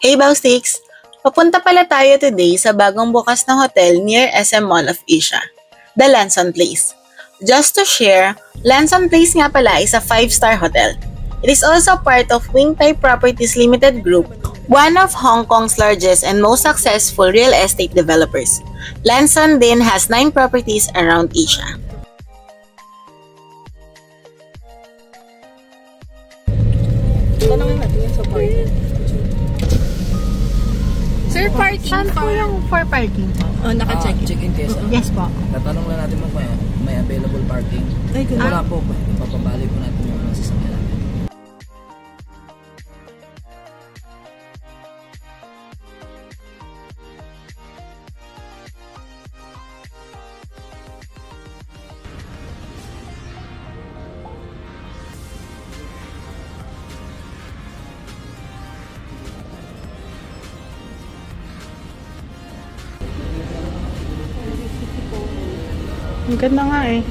Hey Baustics! Papunta pala tayo today sa bagong bukas na hotel near SM Mall of Asia, the Lanson Place. Just to share, Lanson Place nga pala is a 5-star hotel. It is also part of Wing Tai Properties Limited Group, one of Hong Kong's largest and most successful real estate developers. Lanson din has 9 properties around Asia. Tanongin natin yung sa parking. Sir, parking saan po yung for parking po? Oh, naka-check check-in kayo. Yes po. Tatanong lang natin mo kung may available parking. Ay, wala po. Ipapabalik po natin yung sasakyan natin. Ang ganda nga eh.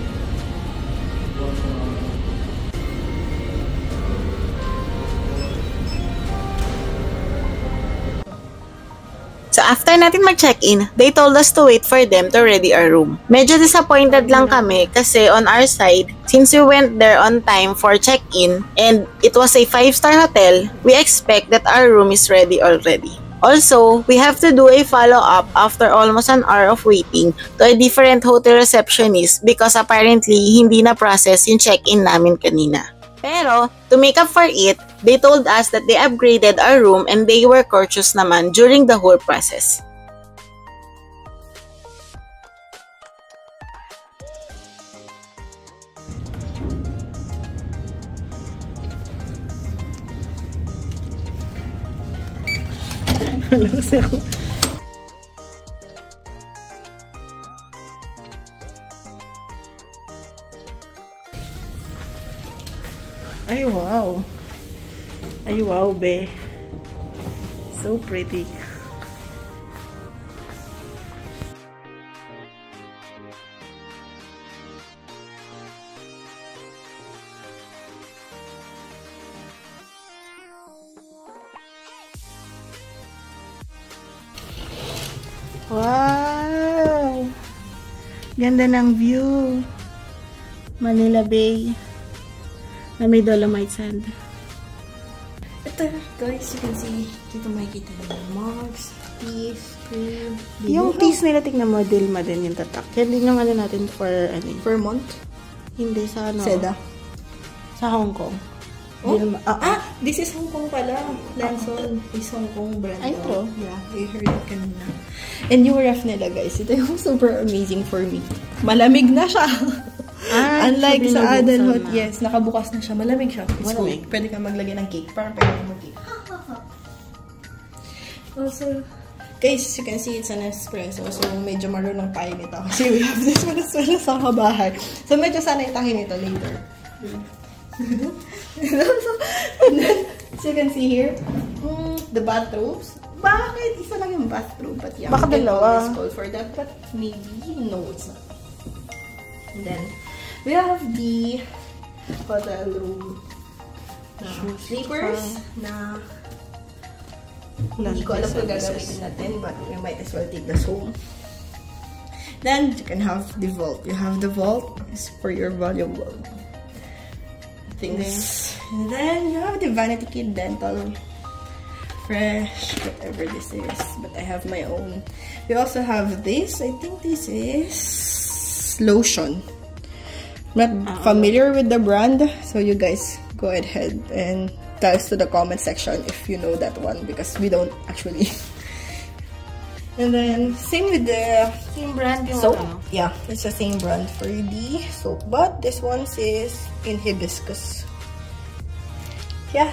So after natin mag-check-in, they told us to wait for them to ready our room. Medyo disappointed lang kami kasi on our side, since we went there on time for check-in and it was a 5-star hotel, we expect that our room is ready already. Also, we have to do a follow-up after almost an hour of waiting to a different hotel receptionist because apparently hindi na-process yung check-in namin kanina. Pero, to make up for it, they told us that they upgraded our room and they were courteous naman during the whole process. Ay, wow. Ay, wow, be. So pretty. Wow! Ganda ng view. Manila Bay. Na may Dolomite Sand. Ito, guys, you can see, dito makikita nyo mugs, teas, cream. Yung teas nila, tignan mo, Dilma din yung tatak. Yan din yung ano natin for, ano, Vermont? hindi sa, ano, Seda? sa Hong Kong. Oh? Dilma, This is Hong Kong pala. Lanson is Hong Kong brand. Ay, ito? Yeah, I heard it kanina. And yung ref nila, guys, ito yung super amazing for me. Malamig na siya. Unlike sa Adelhot, yes, nakabukas na siya. Malamig siya. It's cool. Pwede ka maglagay ng cake. Parang pwede ka mag-cake. Also, guys, you can see it's an espresso. So, medyo marunong tayo nito. Kasi we have this one as well sa kabahay. So, medyo sanay tayo nito later. And then, so you can see here, the bathrobes. Bakit? Isa lang yung bathrobe. But yeah, baka dalawa. It's called for that. But maybe, no, it's not. And then, we have the hotel room sleepers na hindi ko alam kung gagamitin natin, but we might as well take this home. Then, you can have the vault. You have the vault for your valuable things. And then, you have the Vanity Kid Dental Fresh, whatever this is. But I have my own. We also have this. I think this is lotion. I'm not familiar with the brand, so you guys go ahead and tell us to the comment section if you know that one, because we don't actually. And then, same with the Same brand yung soap. ano? Yeah, it's the same brand for the soap. But this one is in hibiscus. Yeah.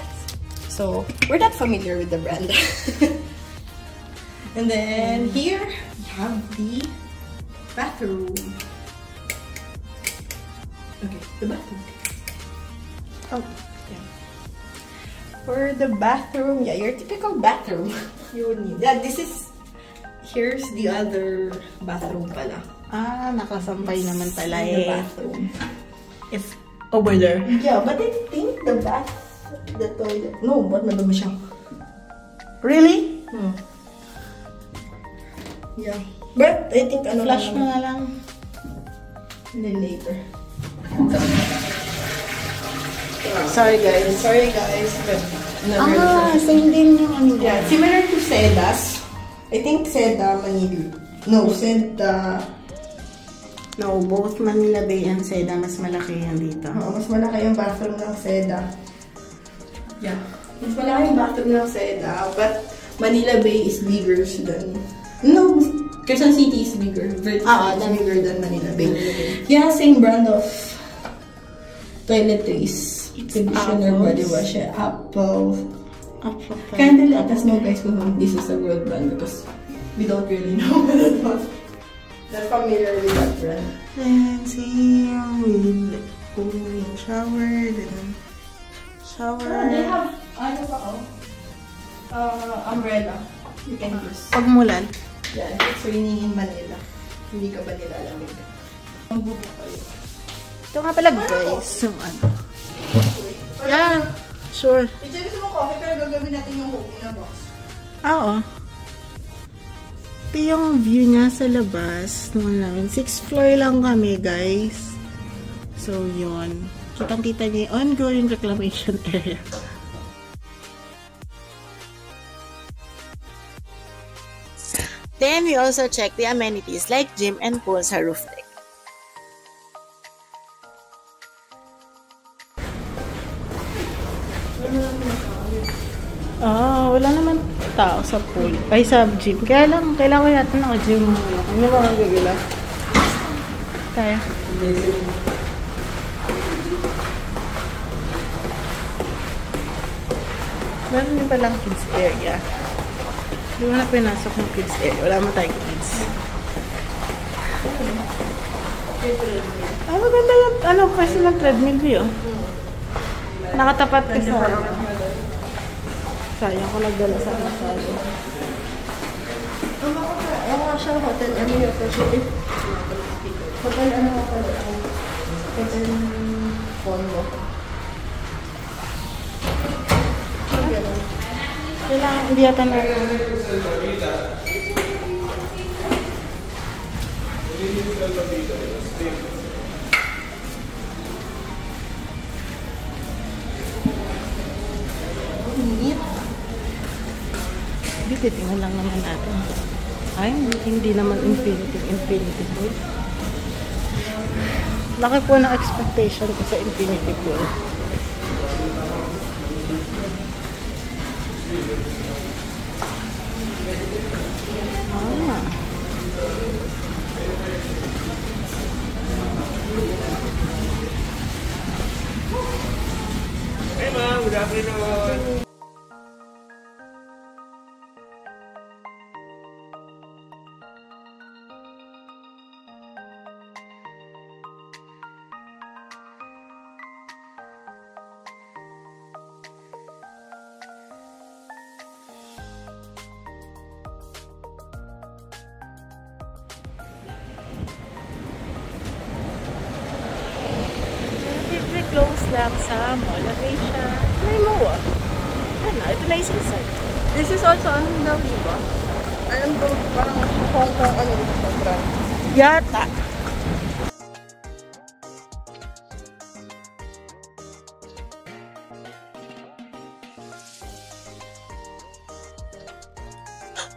So, we're not familiar with the brand. And then, here, we have the bathroom. Okay, the bathroom. Oh. Yeah. For the bathroom, yeah, your typical bathroom. You would need. Yeah, this is. Here's the other bathroom pala. Ah, nakasampay naman pala The eh. bathroom. It's over there. Yeah, but I think the toilet. No, ba't madumi siya? Really? Yeah. But I think ano Flush lang mo naman. na lang. And then later. Sorry guys. Sorry guys, but Same din yung ano. yeah, similar to Seda's. I think Seda Manila. No, Seda. No, both Manila Bay and Seda, mas malaki yan dito. Mas malaki yung bathroom ng Seda. Yeah. Mas malaki yung bathroom ng Seda, but Manila Bay is bigger than... No, Quezon City is bigger. Bigger than Manila Bay. Yeah, same brand of toiletries. Conditioner, body wash, Apple. Kinda let us know guys kung this is a world brand because we don't really know that one. Not familiar with that brand. And see, with shower, then shower. They have, ano pa umbrella. You can use. Pag mulan. Yeah, if it's raining in Manila. Hindi ka ba nilalamig? Ang bubo kayo. Ito nga pala guys, yung ano. Yeah, sure. Ito gusto mo coffee pero gagawin natin yung coffee na box. Oo. Ito yung view niya sa labas. Nung namin, 6th floor lang kami, guys. So, yun. Kitang-kita niya yung ongoing reclamation area. Then we also check the amenities like gym and pool sa roof deck. Wala naman tao sa pool. Ay, sa gym. Kaya lang, kailangan natin naka-gym muna. Ano ba ang gagila? Kaya. Meron din palang kids area. Hindi mo na pinasok ng kids area. Wala mo tayong kids. Maganda yung, kasi ng treadmill view. Nakatapat ka sa sayang ko nagdala sa massage. Ako nga siya, hotel, ano yung hotel? Hotel, ano hotel? Hotel condo. Kailangan, hindi yata na. Titingnan lang naman natin. Ay, hindi naman infinity pool. Laki po ng expectation ko sa infinity pool. Hey ma'am, good afternoon. Close lang sa mall. Okay siya. May MOA. Ano, ito na yung seaside. This is also ano daw, di ba? Alam ko, parang Hong Kong, ano dito, brand. Yata.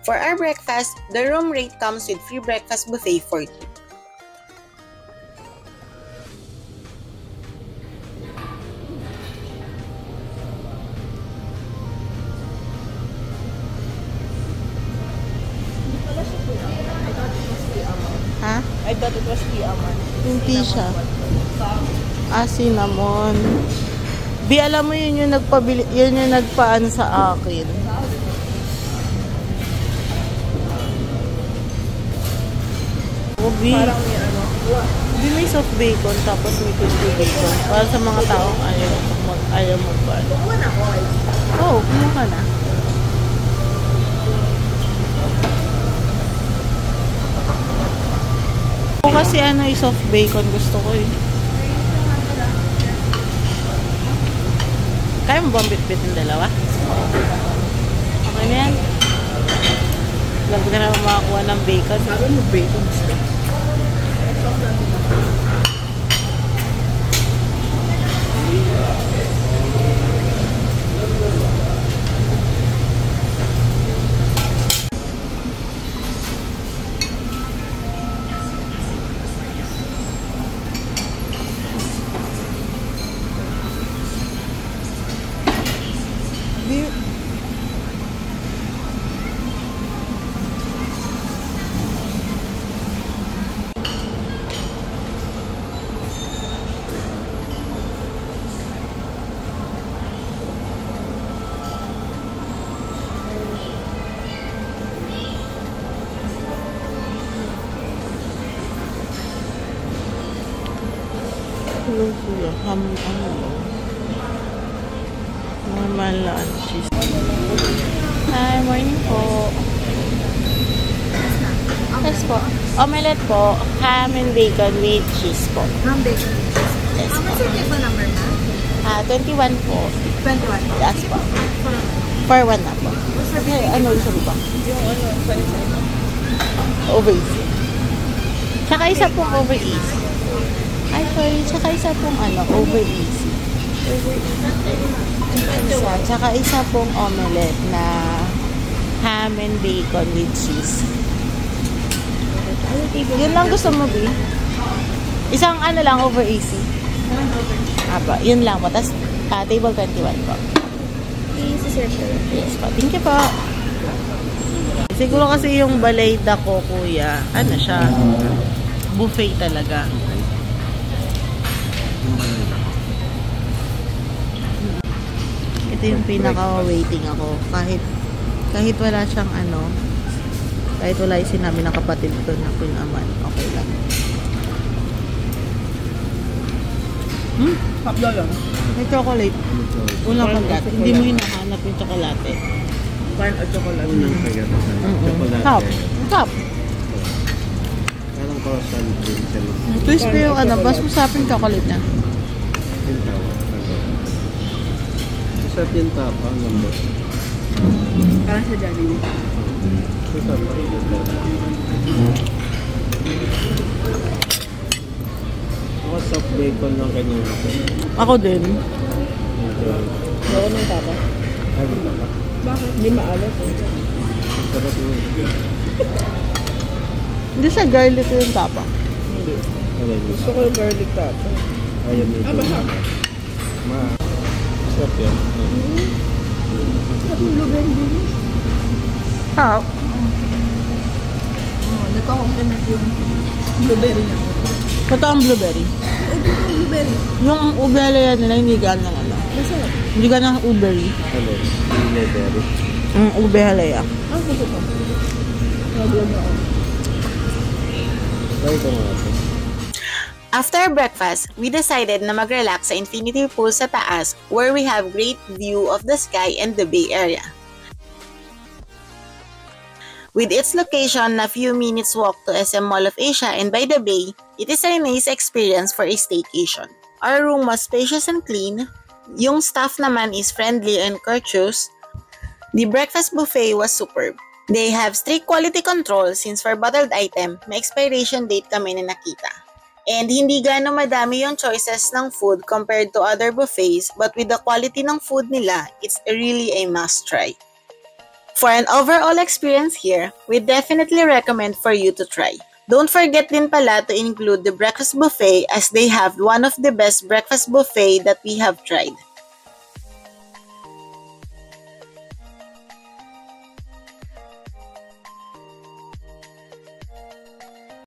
For our breakfast, the room rate comes with free breakfast buffet for 2. Wala siya I thought it was Tiaman. Hindi siya. Cinnamon. Bi, alam mo yun yung nagpabili, yun yung nagpaan sa akin. Bi, Parang may ano. Bi, may soft bacon tapos may crispy bacon. Para sa mga taong ayaw magpaan. Kukuha na ako. Oo, kumuha ka na. Ako kasi ano yung soft bacon gusto ko eh. Kaya mo bang bit-bit ng dalawa? Okay na yan. Lago ka na makakuha ng bacon. Sabi mo bacon stick. Normal lunch. Hi, morning po. Yes po. Omelette po. Ham and bacon with cheese po. Ham bacon. Yes po. What's your table number, ma'am? 21 po. 21. Yes po. For one na po. Ay, ano yung sabi ba? Yung ano, sorry. Over easy. Tsaka isa pong over easy. Ay, sorry. Tsaka isa pong over easy. Tsaka isa pong omelette na ham and bacon with cheese. Yun lang gusto mo, B? Isang lang, over easy. Aba, yun lang po. Tapos, table 21 po. Yes po. Thank you po. Siguro kasi yung balayda ko, kuya, ano siya? Buffet talaga. Ito yung pinaka-waiting ako. Kahit wala siyang kahit wala yung sinabi ng kapatid ko na pinaman, okay lang. Haplo lang. May chocolate. Unang kagat. Hindi mo yung nahanap yung chocolate. Wine or chocolate? Unang kagat sa chocolate. Cup. Cup. Parang croissant din siya. Crispy yung bas mo sa akin chocolate na. Yung tawa. Masarap yung tapa. Ang ganda. Parang sa Jollibee. Masarap. Ako soft bacon lang kanya. Ako din. Oo, may tapa. Ay, tapa. Bakit? Hindi maalat. Sarap yun. Hindi siya garlic yung tapa. Hindi. Alay, Gusto ko yung garlic tapa. ayaw nito. Masarap. Masarap yan. Masarap yung blueberry din. Cup. Oo, nagko-compliment yung blueberry niya. Ito ang blueberry. Blueberry. Yung ubele nila, hindi gano'n Masarap. Hindi gano'n uberry. Alay, blueberry. Ube halaya. Gusto ko. Nag-vlog ako. Try ko nga ito. After breakfast, we decided na mag-relax sa infinity pool sa taas where we have great view of the sky and the Bay Area. With its location na few minutes walk to SM Mall of Asia and by the bay, it is a nice experience for a staycation. Our room was spacious and clean. Yung staff naman is friendly and courteous. The breakfast buffet was superb. They have strict quality control since for bottled item, may expiration date kami na nakita. And hindi gaano madami yung choices ng food compared to other buffets, but with the quality ng food nila, it's really a must try. For an overall experience here, we definitely recommend for you to try. Don't forget din pala to include the breakfast buffet as they have one of the best breakfast buffet that we have tried.